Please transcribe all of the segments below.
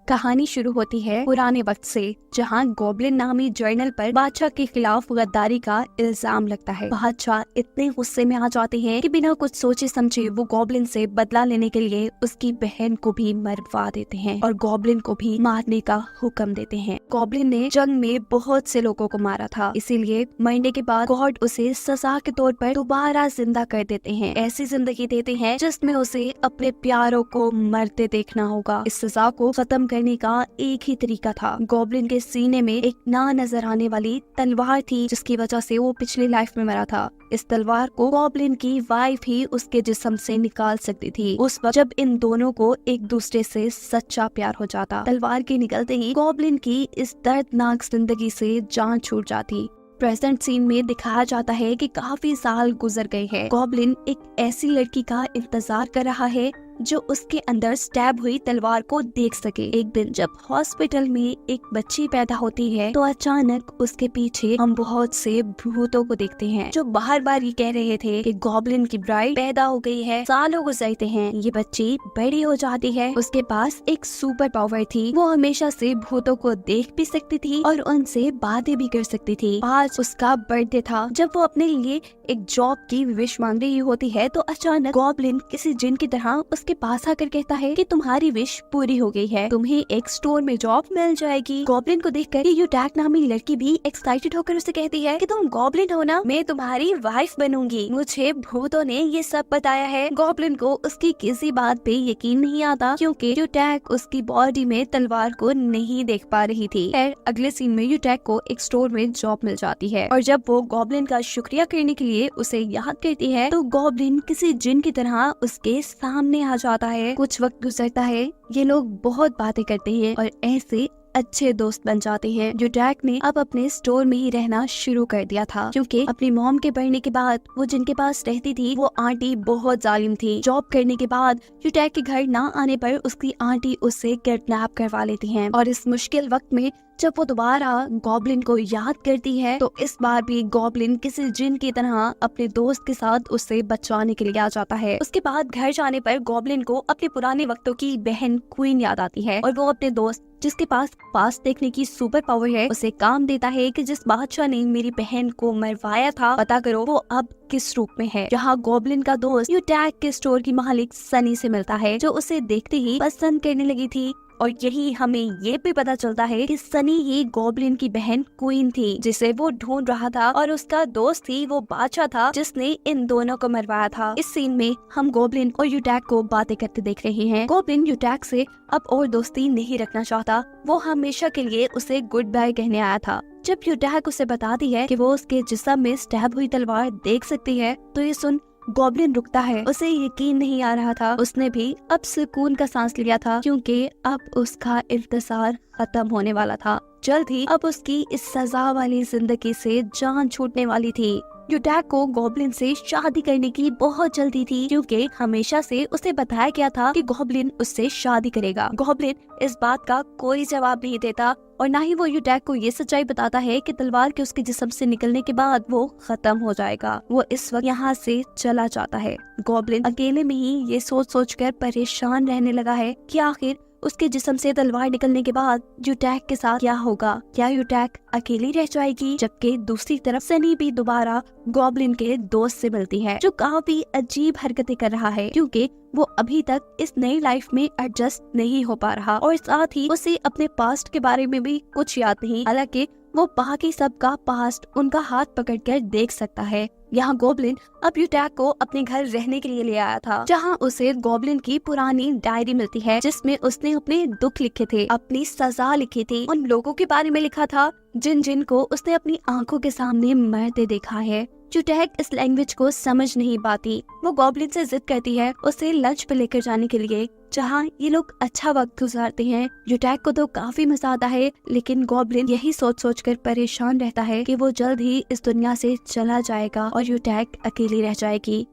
कहानी शुरू होती है पुराने वक्त से, जहाँ गॉब्लिन नामी जर्नल पर बादशाह के खिलाफ गद्दारी का इल्जाम लगता है। बादशाह इतने गुस्से में आ जाते हैं कि बिना कुछ सोचे समझे वो गॉब्लिन से बदला लेने के लिए उसकी बहन को भी मरवा देते हैं और गॉब्लिन को भी मारने का हुक्म देते हैं। गॉब्लिन ने जंग में बहुत से लोगों को मारा था, इसीलिए मरने के बाद गॉड उसे सजा के तौर पर दोबारा जिंदा कर देते हैं। ऐसी जिंदगी देते हैं जिसमें उसे अपने प्यारों को मरते देखना होगा। इस सजा को खत्म करने का एक ही तरीका था। गॉब्लिन के सीने में एक ना नजर आने वाली तलवार थी, जिसकी वजह से वो पिछली लाइफ में मरा था। इस तलवार को गॉब्लिन की वाइफ ही उसके जिस्म से निकाल सकती थी, उस वक्त जब इन दोनों को एक दूसरे से सच्चा प्यार हो जाता। तलवार के निकलते ही गॉब्लिन की इस दर्दनाक जिंदगी से जान छूट जाती। प्रेजेंट सीन में दिखाया जाता है कि काफी साल गुजर गए हैं। गॉब्लिन एक ऐसी लड़की का इंतजार कर रहा है जो उसके अंदर स्टैब हुई तलवार को देख सके। एक दिन जब हॉस्पिटल में एक बच्ची पैदा होती है तो अचानक उसके पीछे हम बहुत से भूतों को देखते हैं, जो बार बार ये कह रहे थे कि गॉब्लिन की ब्राइड पैदा हो गई है। सालों गुजरते हैं, ये बच्ची बड़ी हो जाती है। उसके पास एक सुपर पावर थी, वो हमेशा से भूतों को देख भी सकती थी और उनसे बातें भी कर सकती थी। आज उसका बर्थडे था। जब वो अपने लिए एक जॉब की विश मांग रही होती है तो अचानक गॉब्लिन किसी जिन की तरह उसके पास आकर कहता है कि तुम्हारी विश पूरी हो गई है, तुम्हें एक स्टोर में जॉब मिल जाएगी। गॉब्लिन को देखकर यूटैक नामी लड़की भी एक्साइटेड होकर उसे कहती है कि तुम गॉब्लिन हो ना, मैं तुम्हारी वाइफ बनूंगी। मुझे भूतों ने ये सब बताया है। गॉब्लिन को उसकी किसी बात पे यकीन नहीं आता, क्योंकि यूटैक उसकी बॉडी में तलवार को नहीं देख पा रही थी। खैर, अगले सीन में यूटैक को एक स्टोर में जॉब मिल जाती है और जब वो गॉब्लिन का शुक्रिया करने के लिए उसे याद करती है तो गॉब्लिन किसी जिन की तरह उसके सामने आ जाता है। कुछ वक्त गुजरता है, ये लोग बहुत बातें करते हैं और ऐसे अच्छे दोस्त बन जाते हैं। यूटैक ने अब अपने स्टोर में ही रहना शुरू कर दिया था, क्योंकि अपनी मॉम के बढ़ने के बाद वो जिनके पास रहती थी वो आंटी बहुत जालिम थी। जॉब करने के बाद यूटैक के घर ना आने पर उसकी आंटी उससे किडनैप करवा लेती हैं और इस मुश्किल वक्त में जब वो दोबारा गॉब्लिन को याद करती है तो इस बार भी गॉब्लिन किसी जिन की तरह अपने दोस्त के साथ उसे बचाने के लिए आ जाता है। उसके बाद घर जाने पर गॉब्लिन को अपने पुराने वक्तों की बहन क्वीन याद आती है और वो अपने दोस्त जिसके पास पास देखने की सुपर पावर है उसे काम देता है कि जिस बादशाह ने मेरी बहन को मरवाया था, पता करो वो अब किस रूप में है। यहाँ गॉब्लिन का दोस्त यूटैक के स्टोर की मालिक सनी से मिलता है, जो उसे देखते ही पसंद करने लगी थी और यही हमें ये भी पता चलता है कि सनी ही गॉब्लिन की बहन क्वीन थी, जिसे वो ढूंढ रहा था और उसका दोस्त ही वो बादशाह था जिसने इन दोनों को मरवाया था। इस सीन में हम गॉब्लिन और यूटैक को बातें करते देख रहे हैं। गॉब्लिन यूटैक से अब और दोस्ती नहीं रखना चाहता, वो हमेशा के लिए उसे गुड बाय कहने आया था। जब यूटैक उसे बताती है कि वो उसके जिस्म में स्टैब हुई तलवार देख सकती है तो ये सुन गॉब्लिन रुकता है। उसे यकीन नहीं आ रहा था। उसने भी अब सुकून का सांस लिया था, क्योंकि अब उसका इंतजार खत्म होने वाला था। जल्द ही अब उसकी इस सजा वाली जिंदगी से जान छूटने वाली थी। यूटैक को गॉब्लिन से शादी करने की बहुत जल्दी थी, क्योंकि हमेशा से उसे बताया गया था कि गॉब्लिन उससे शादी करेगा। गॉब्लिन इस बात का कोई जवाब नहीं देता और ना ही वो यूटैक को ये सच्चाई बताता है कि तलवार के उसके जिस्म से निकलने के बाद वो खत्म हो जाएगा। वो इस वक्त यहाँ से चला जाता है। गॉब्लिन अकेले में ही ये सोच सोच कर परेशान रहने लगा है कि आखिर उसके जिस्म से तलवार निकलने के बाद यूटैक के साथ क्या होगा। क्या यूटैक अकेली रह जाएगी? जबकि दूसरी तरफ सनी भी दोबारा गॉब्लिन के दोस्त से मिलती है, जो काफी अजीब हरकतें कर रहा है, क्योंकि वो अभी तक इस नई लाइफ में एडजस्ट नहीं हो पा रहा और साथ ही उसे अपने पास्ट के बारे में भी कुछ याद नहीं। हालांकि वो बाकी सबका पास्ट उनका हाथ पकड़कर देख सकता है। यहाँ गॉब्लिन अब यूटैक को अपने घर रहने के लिए ले आया था, जहाँ उसे गॉब्लिन की पुरानी डायरी मिलती है, जिसमें उसने अपने दुख लिखे थे, अपनी सजा लिखी थी, उन लोगों के बारे में लिखा था जिन को उसने अपनी आंखों के सामने मरते देखा है। यूटैक इस लैंग्वेज को समझ नहीं पाती। वो गॉब्लिन से जिद करती है उसे लंच पे लेकर जाने के लिए, जहाँ ये लोग अच्छा वक्त गुजारते हैं। यूटैक को तो काफी मजा आता है, लेकिन गॉब्लिन यही सोच सोच कर परेशान रहता है कि वो जल्द ही इस दुनिया से चला जाएगा और यूटैक अकेली रह जाएगी।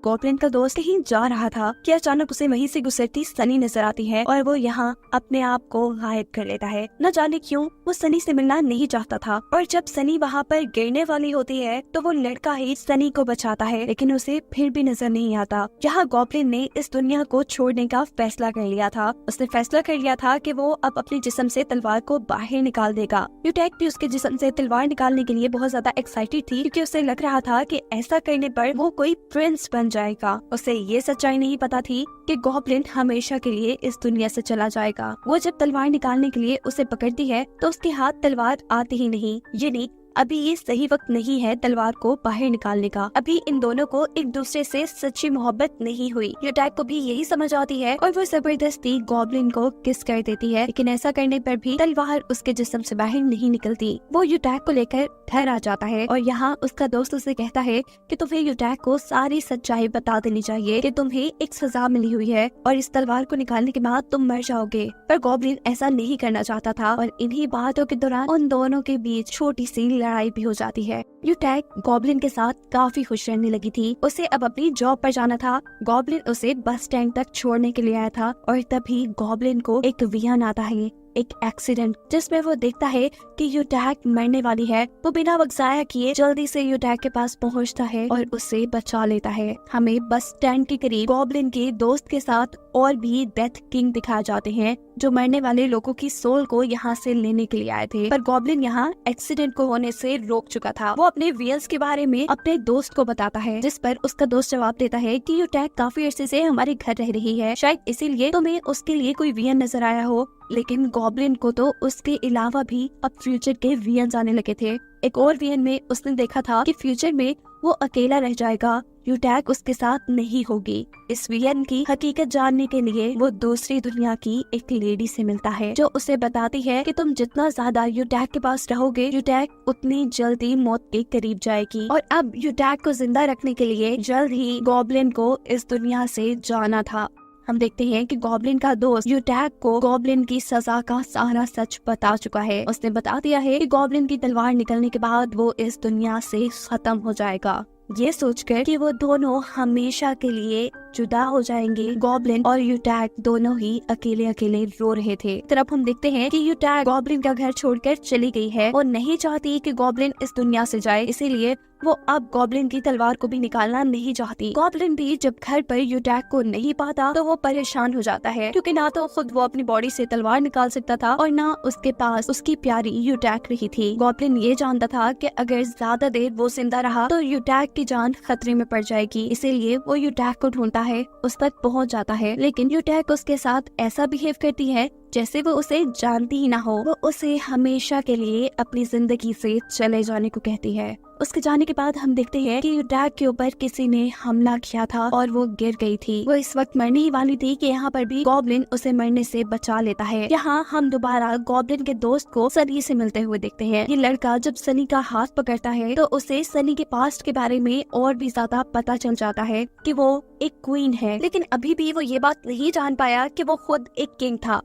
गॉब्लिन का दोस्त कहीं जा रहा था कि अचानक उसे वहीं से गुजरती सनी नजर आती है और वो यहाँ अपने आप को गायब कर लेता है। न जाने क्यों वो सनी से मिलना नहीं चाहता था और जब सनी वहाँ पर गिरने वाली होती है तो वो लड़का ही सनी को बचाता है, लेकिन उसे फिर भी नजर नहीं आता। यहाँ गॉब्लिन ने इस दुनिया को छोड़ने का फैसला कर लिया था। उसने फैसला कर लिया था कि वो अब अपने जिस्म से तलवार को बाहर निकाल देगा। यूटैक भी उसके जिस्म से तलवार निकालने के लिए बहुत ज्यादा एक्साइटेड थी, क्योंकि उसे लग रहा था कि ऐसा करने पर वो कोई प्रिंस बन जाएगा। उसे ये सच्चाई नहीं पता थी कि गॉब्लिन हमेशा के लिए इस दुनिया से चला जाएगा। वो जब तलवार निकालने के लिए उसे पकड़ती है तो उसके हाथ तलवार आती ही नहीं, यानी अभी ये सही वक्त नहीं है तलवार को बाहर निकालने का। अभी इन दोनों को एक दूसरे से सच्ची मोहब्बत नहीं हुई। यूटैक को भी यही समझ आती है और वो जबरदस्ती गॉब्लिन को किस कर देती है, लेकिन ऐसा करने पर भी तलवार उसके जिस्म से बाहर नहीं निकलती। वो यूटैक को लेकर घर आ जाता है और यहाँ उसका दोस्त उसे कहता है कि तुम्हें यूटैक को सारी सच्चाई बता देनी चाहिए कि तुम्हें एक सजा मिली हुई है और इस तलवार को निकालने के बाद तुम मर जाओगे। पर गॉब्लिन ऐसा नहीं करना चाहता था और इन्हीं बातों के दौरान उन दोनों के बीच छोटी सी लड़ाई भी हो जाती है। यूटैक गॉब्लिन के साथ काफी खुश रहने लगी थी। उसे अब अपनी जॉब पर जाना था। गॉब्लिन उसे बस स्टैंड तक छोड़ने के लिए आया था और तभी गॉब्लिन को एक विजन आता है, एक एक्सीडेंट, जिसमें वो देखता है कि यूटैक मरने वाली है। वो बिना वक्त जाया किए जल्दी से यूटैक के पास पहुंचता है और उसे बचा लेता है। हमें बस स्टैंड के करीब गॉब्लिन के दोस्त के साथ और भी डेथ किंग दिखाए जाते हैं, जो मरने वाले लोगों की सोल को यहाँ से लेने के लिए आए थे। पर गॉब्लिन यहाँ एक्सीडेंट को होने से रोक चुका था। वो अपने वियंस के बारे में अपने दोस्त को बताता है, जिस पर उसका दोस्त जवाब देता है कि यूटैक काफी अरसे से हमारे घर रह रही है, शायद इसीलिए तुम्हें उसके लिए कोई वियन नजर आया हो। लेकिन गॉब्लिन को तो उसके अलावा भी अब फ्यूचर के वियन आने लगे थे। एक और वियन में उसने देखा था कि फ्यूचर में वो अकेला रह जाएगा, यूटैक उसके साथ नहीं होगी। इस वियन की हकीकत जानने के लिए वो दूसरी दुनिया की एक लेडी से मिलता है, जो उसे बताती है कि तुम जितना ज्यादा यूटैक के पास रहोगे, यूटैक उतनी जल्दी मौत के करीब जाएगी। और अब यूटैक को जिंदा रखने के लिए जल्द ही गॉब्लिन को इस दुनिया से जाना था। हम देखते हैं कि गॉब्लिन का दोस्त यूटैक को गॉब्लिन की सजा का सारा सच बता चुका है। उसने बता दिया है कि गॉब्लिन की तलवार निकलने के बाद वो इस दुनिया से खत्म हो जाएगा। ये सोचकर कि वो दोनों हमेशा के लिए जुदा हो जाएंगे, गॉब्लिन और यूटैक दोनों ही अकेले अकेले रो रहे थे। तरफ हम देखते हैं कि यूटैक गॉब्लिन का घर छोड़कर चली गई है। वो नहीं चाहती कि गॉब्लिन इस दुनिया से जाए, इसीलिए वो अब गॉब्लिन की तलवार को भी निकालना नहीं चाहती। गॉब्लिन भी जब घर पर यूटैक को नहीं पाता तो वो परेशान हो जाता है, क्योंकि ना तो खुद वो अपनी बॉडी से तलवार निकाल सकता था और ना उसके पास उसकी प्यारी यूटैक रही थी। गॉब्लिन ये जानता था कि अगर ज्यादा देर वो जिंदा रहा तो यूटैक की जान खतरे में पड़ जाएगी, इसीलिए वो यूटैक को ढूंढता है, उस तक पहुंच जाता है। लेकिन यूटैक उसके साथ ऐसा बिहेव करती है जैसे वो उसे जानती ही ना हो। वो उसे हमेशा के लिए अपनी जिंदगी से चले जाने को कहती है। उसके जाने के बाद हम देखते हैं कि यूटैक के ऊपर किसी ने हमला किया था और वो गिर गई थी। वो इस वक्त मरने ही वाली थी कि यहाँ पर भी गॉब्लिन उसे मरने से बचा लेता है। यहाँ हम दोबारा गॉब्लिन के दोस्त को सनी से मिलते हुए देखते हैं। ये लड़का जब सनी का हाथ पकड़ता है तो उसे सनी के पास्ट के बारे में और भी ज्यादा पता चल जाता है कि वो एक क्वीन है, लेकिन अभी भी वो ये बात नहीं जान पाया कि वो खुद एक किंग था।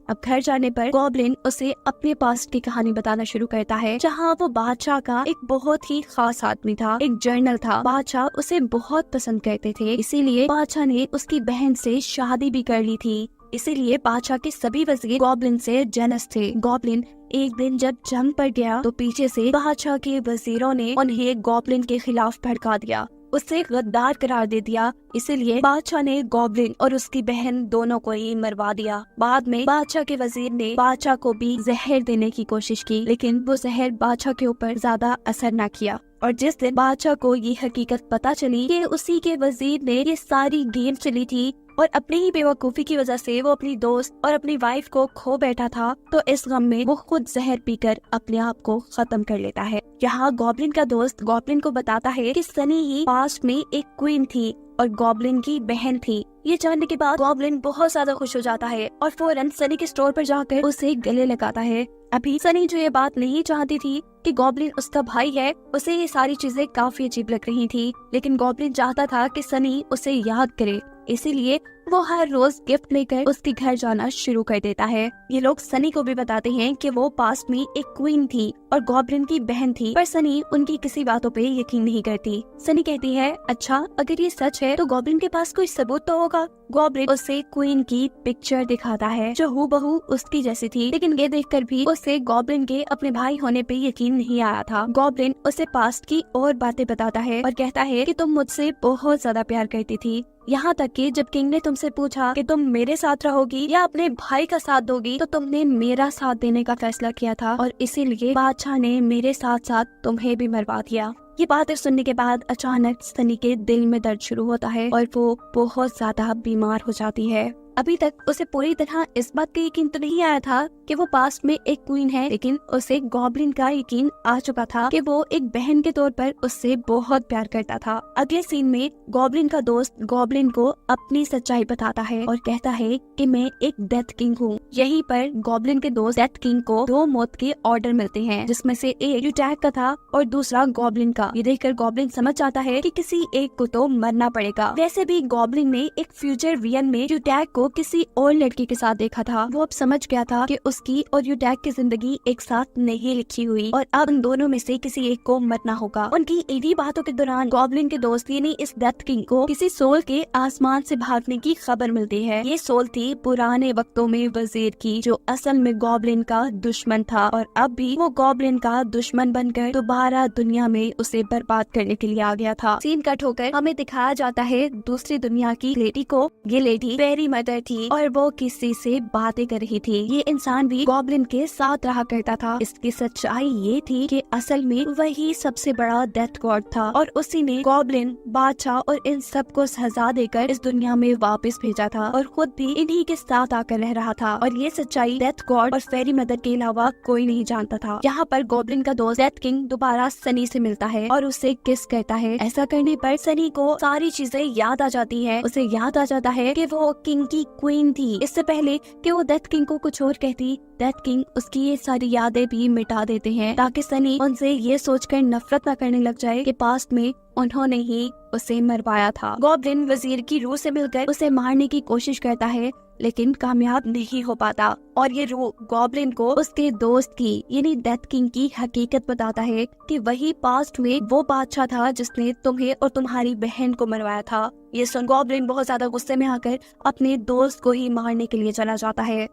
अब घर जाने पर गॉब्लिन उसे अपने पास्ट की कहानी बताना शुरू करता है, जहाँ वो बादशाह का एक बहुत ही खास आदमी था, एक जर्नल था। बादशाह उसे बहुत पसंद करते थे, इसीलिए बादशाह ने उसकी बहन से शादी भी कर ली थी। इसीलिए बादशाह के सभी वजीर गॉब्लिन से जेलस थे। गॉब्लिन एक दिन जब जंग पर गया तो पीछे से बादशाह के वजीरों ने उन्हें गॉब्लिन के खिलाफ भड़का दिया, उसे गद्दार करार दे दिया। इसीलिए बादशाह ने गॉब्लिन और उसकी बहन दोनों को ही मरवा दिया। बाद में बादशाह के वजीर ने बादशाह को भी जहर देने की कोशिश की, लेकिन वो जहर बादशाह के ऊपर ज्यादा असर न किया। और जिस दिन बादशाह को ये हकीकत पता चली कि उसी के वजीर ने ये सारी गेम चली थी और अपनी ही बेवकूफी की वजह से वो अपनी दोस्त और अपनी वाइफ को खो बैठा था, तो इस गम में वो खुद जहर पीकर अपने आप को खत्म कर लेता है। यहाँ गॉब्लिन का दोस्त गॉब्लिन को बताता है कि सनी ही पास्ट में एक क्वीन थी और गॉब्लिन की बहन थी। ये जानने के बाद गॉब्लिन बहुत ज्यादा खुश हो जाता है और फौरन सनी के स्टोर पर जाकर उसे गले लगाता है। अभी सनी जो ये बात नहीं चाहती थी कि गॉब्लिन उसका भाई है, उसे ये सारी चीजें काफी अजीब लग रही थी, लेकिन गॉब्लिन चाहता था कि सनी उसे याद करे। इसीलिए वो हर रोज गिफ्ट लेकर उसके घर जाना शुरू कर देता है। ये लोग सनी को भी बताते हैं कि वो पास्ट में एक क्वीन थी और गॉब्लिन की बहन थी, पर सनी उनकी किसी बातों पे यकीन नहीं करती। सनी कहती है, अच्छा अगर ये सच है तो गॉब्लिन के पास कोई सबूत तो होगा। गॉब्लिन उसे क्वीन की पिक्चर दिखाता है जो हूबहू उसकी जैसी थी, लेकिन ये देखकर भी उसे गॉब्लिन के अपने भाई होने पे यकीन नहीं आया था। गॉब्लिन उसे पास्ट की और बातें बताता है और कहता है कि तुम मुझसे बहुत ज्यादा प्यार करती थी, यहाँ तक कि जब किंग ने तुमसे पूछा कि तुम मेरे साथ रहोगी या अपने भाई का साथ दोगी, तो तुमने मेरा साथ देने का फैसला किया था और इसीलिए बादशाह ने मेरे साथ साथ तुम्हें भी मरवा दिया। ये बातें सुनने के बाद अचानक सनी के दिल में दर्द शुरू होता है और वो बहुत ज्यादा बीमार हो जाती है। अभी तक उसे पूरी तरह इस बात का यकीन तो नहीं आया था कि वो पास्ट में एक क्वीन है, लेकिन उसे गॉब्लिन का यकीन आ चुका था कि वो एक बहन के तौर पर उससे बहुत प्यार करता था। अगले सीन में गॉब्लिन का दोस्त गॉब्लिन को अपनी सच्चाई बताता है और कहता है कि मैं एक डेथ किंग हूँ। यहीं पर गॉब्लिन के दोस्त डेथ किंग को 2 मौत के ऑर्डर मिलते हैं, जिसमें से एक यूटैग का था और दूसरा गॉब्लिन का। ये देखकर गॉब्लिन समझ जाता है कि किसी एक को तो मरना पड़ेगा। वैसे भी गॉब्लिन ने एक फ्यूचर वियन में यूटैग को किसी और लड़की के साथ देखा था। वो अब समझ गया था कि उसकी और यूटैग की जिंदगी एक साथ नहीं लिखी हुई और अब उन दोनों में से किसी एक को मरना होगा। उनकी इन्हीं बातों के दौरान गॉब्लिन के दोस्त यानी इस डेथ किंग को किसी सोल के आसमान से भागने की खबर मिलती है। ये सोल थी पुराने वक्तों में वजीर की, जो असल में गॉब्लिन का दुश्मन था और अब भी वो गॉब्लिन का दुश्मन बनकर दोबारा दुनिया में उसे बर्बाद करने के लिए आ गया था। सीन कट होकर हमें दिखाया जाता है दूसरी दुनिया की लेडी को। ये लेडी फेरी मदर थी और वो किसी से बातें कर रही थी। ये इंसान भी गॉब्लिन के साथ रहा करता था। इसकी सच्चाई ये थी कि असल में वही सबसे बड़ा डेथ गॉड था और उसी ने गॉब्लिन, बादशाह और इन सब को सजा देकर इस दुनिया में वापस भेजा था और खुद भी इन्हीं के साथ आकर रह रहा था। और ये सच्चाई डेथ गॉड और फेरी मदर के अलावा कोई नहीं जानता था। यहाँ पर गॉब्लिन का दोस्त डेथ किंग दोबारा सनी से मिलता है और उसे किस करता है। ऐसा करने पर सनी को सारी चीजें याद आ जाती है। उसे याद आ जाता है कि वो किंग की क्वीन थी। इससे पहले कि वो डेथ किंग को कुछ और कहती, डेथ किंग उसकी ये सारी यादें भी मिटा देते हैं ताकि सनी उनसे ये सोचकर नफरत न करने लग जाए कि पास्ट में उन्होंने ही उसे मरवाया था। गॉब्लिन वजीर की रूह से मिलकर उसे मारने की कोशिश करता है, लेकिन कामयाब नहीं हो पाता और ये रूह गॉब्लिन को उसके दोस्त की यानी डेथ किंग की हकीकत बताता है कि वही पास्ट में वो बादशाह था जिसने तुम्हें और तुम्हारी बहन को मरवाया था। ये सुन गॉब्लिन बहुत ज्यादा गुस्से में आकर अपने दोस्त को ही मारने के लिए चला जाता है।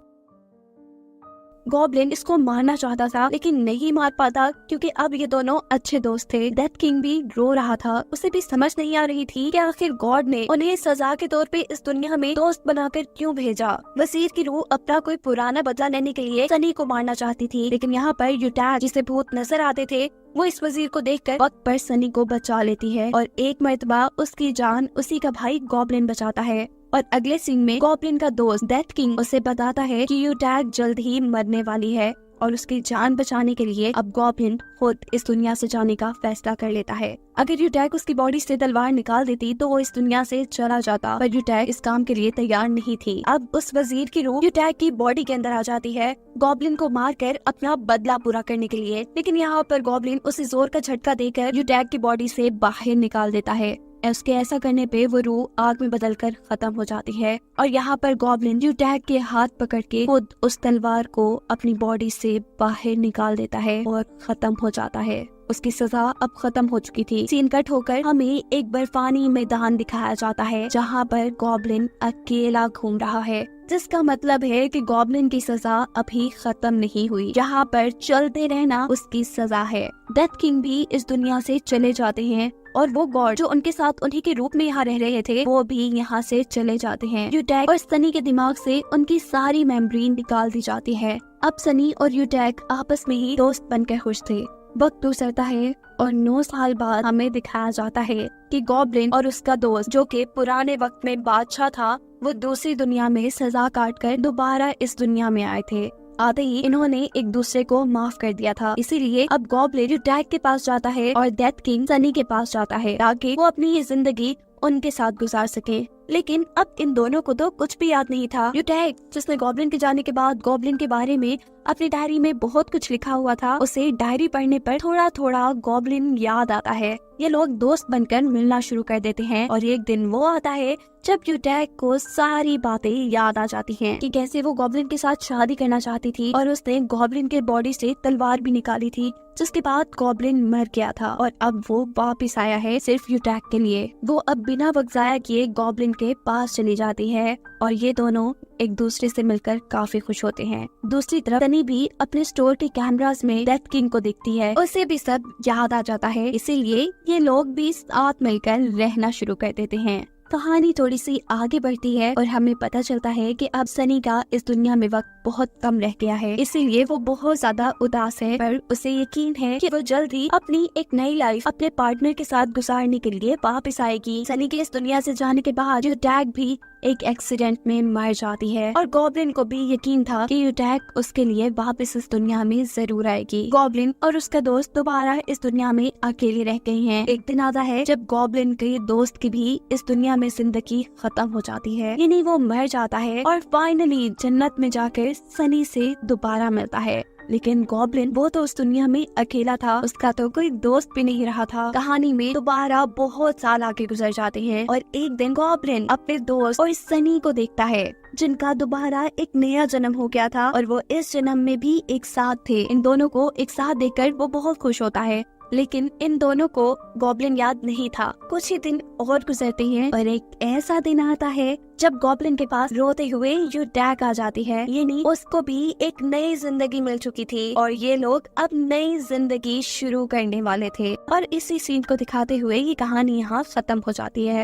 गॉब्लिन इसको मारना चाहता था लेकिन नहीं मार पाता क्योंकि अब ये दोनों अच्छे दोस्त थे। डेथ किंग भी रो रहा था। उसे भी समझ नहीं आ रही थी कि आखिर गॉड ने उन्हें सजा के तौर पे इस दुनिया में दोस्त बनाकर क्यों भेजा। वजीर की रूह अपना कोई पुराना बदला लेने के लिए सनी को मारना चाहती थी, लेकिन यहाँ पर यूटैग जिसे भूत नजर आते थे वो इस वजीर को देखकर वक्त पर सनी को बचा लेती है और एक मर्तबा उसकी जान उसी का भाई गॉब्लिन बचाता है। और अगले सीन में गॉब्लिन का दोस्त डेथ किंग उसे बताता है कि यूटैग जल्द ही मरने वाली है और उसकी जान बचाने के लिए अब गॉब्लिन खुद इस दुनिया से जाने का फैसला कर लेता है। अगर यूटैग उसकी बॉडी से तलवार निकाल देती तो वो इस दुनिया से चला जाता, पर यूटैग इस काम के लिए तैयार नहीं थी। अब उस वजीर की रूह यूटैग की बॉडी के अंदर आ जाती है गॉब्लिन को मारकर अपना बदला पूरा करने के लिए, लेकिन यहाँ पर गॉब्लिन उसे जोर का झटका देकर यूटैग की बॉडी से बाहर निकाल देता है। उसके ऐसा करने पे वो रूह आग में बदलकर खत्म हो जाती है और यहाँ पर गॉब्लिन यूटैग के हाथ पकड़ के खुद उस तलवार को अपनी बॉडी से बाहर निकाल देता है और खत्म हो जाता है। उसकी सजा अब खत्म हो चुकी थी। सीन कट होकर हमें एक बर्फानी मैदान दिखाया जाता है जहाँ पर गॉब्लिन अकेला घूम रहा है, जिसका मतलब है कि गॉब्लिन की सजा अभी खत्म नहीं हुई। यहाँ पर चलते रहना उसकी सजा है। डेथ किंग भी इस दुनिया से चले जाते हैं और वो गॉड जो उनके साथ उन्हीं के रूप में यहाँ रह रहे थे वो भी यहाँ से चले जाते हैं। यूटैग और सनी के दिमाग से उनकी सारी मेमोरी निकाल दी जाती है। अब सनी और यूटैग आपस में ही दोस्त बनकर खुश थे। वक्त गुजरता है और 9 साल बाद हमें दिखाया जाता है कि गॉब्लिन और उसका दोस्त जो कि पुराने वक्त में बादशाह था, वो दूसरी दुनिया में सजा काट कर दोबारा इस दुनिया में आए थे। आते ही इन्होंने एक दूसरे को माफ कर दिया था, इसीलिए अब गॉब्लिन यूटैग के पास जाता है और डेथ किंग सनी के पास जाता है ताकि वो अपनी ये जिंदगी उनके साथ गुजार सके। लेकिन अब इन दोनों को तो कुछ भी याद नहीं था। यूटैक, जिसने गॉब्लिन के जाने के बाद गॉब्लिन के बारे में अपनी डायरी में बहुत कुछ लिखा हुआ था, उसे डायरी पढ़ने पर थोड़ा थोड़ा गॉब्लिन याद आता है। ये लोग दोस्त बनकर मिलना शुरू कर देते हैं और एक दिन वो आता है जब यूटैक को सारी बातें याद आ जाती हैं कि कैसे वो गॉब्लिन के साथ शादी करना चाहती थी और उसने गॉब्लिन के बॉडी से तलवार भी निकाली थी, जिसके बाद गॉब्लिन मर गया था और अब वो वापिस आया है सिर्फ यूटैक के लिए। वो अब बिना वक्त जाया किए गॉब्लिन के पास चली जाती है और ये दोनों एक दूसरे से मिलकर काफी खुश होते हैं। दूसरी तरफ सनी भी अपने स्टोर के कैमरास में डेथ किंग को दिखती है, उसे भी सब याद आ जाता है, इसीलिए ये लोग भी साथ मिलकर रहना शुरू कर देते हैं। कहानी थोड़ी सी आगे बढ़ती है और हमें पता चलता है कि अब सनी का इस दुनिया में वक्त बहुत कम रह गया है, इसीलिए वो बहुत ज्यादा उदास है, पर उसे यकीन है कि वो जल्द ही अपनी एक नई लाइफ अपने पार्टनर के साथ गुजारने के लिए वापस आएगी। सनी के इस दुनिया से जाने के बाद यूटैक भी एक एक्सीडेंट में मर जाती है और गॉब्लिन को भी यकीन था कि यूटैक उसके लिए वापस इस दुनिया में जरूर आएगी। गॉब्लिन और उसका दोस्त दोबारा इस दुनिया में अकेले रह गए हैं। एक दिन आता है जब गॉब्लिन के दोस्त की भी इस दुनिया में जिंदगी खत्म हो जाती है, यानी वो मर जाता है और फाइनली जन्नत में जाकर सनी से दोबारा मिलता है। लेकिन गॉब्लिन वो तो उस दुनिया में अकेला था, उसका तो कोई दोस्त भी नहीं रहा था। कहानी में दोबारा बहुत साल आगे गुजर जाते हैं और एक दिन गॉब्लिन अपने दोस्त और सनी को देखता है, जिनका दोबारा एक नया जन्म हो गया था और वो इस जन्म में भी एक साथ थे। इन दोनों को एक साथ देखकर वो बहुत खुश होता है, लेकिन इन दोनों को गॉब्लिन याद नहीं था। कुछ ही दिन और गुजरते हैं और एक ऐसा दिन आता है जब गॉब्लिन के पास रोते हुए यूटैक आ जाती है, यानी उसको भी एक नई जिंदगी मिल चुकी थी और ये लोग अब नई जिंदगी शुरू करने वाले थे। और इसी सीन को दिखाते हुए ये कहानी यहाँ खत्म हो जाती है।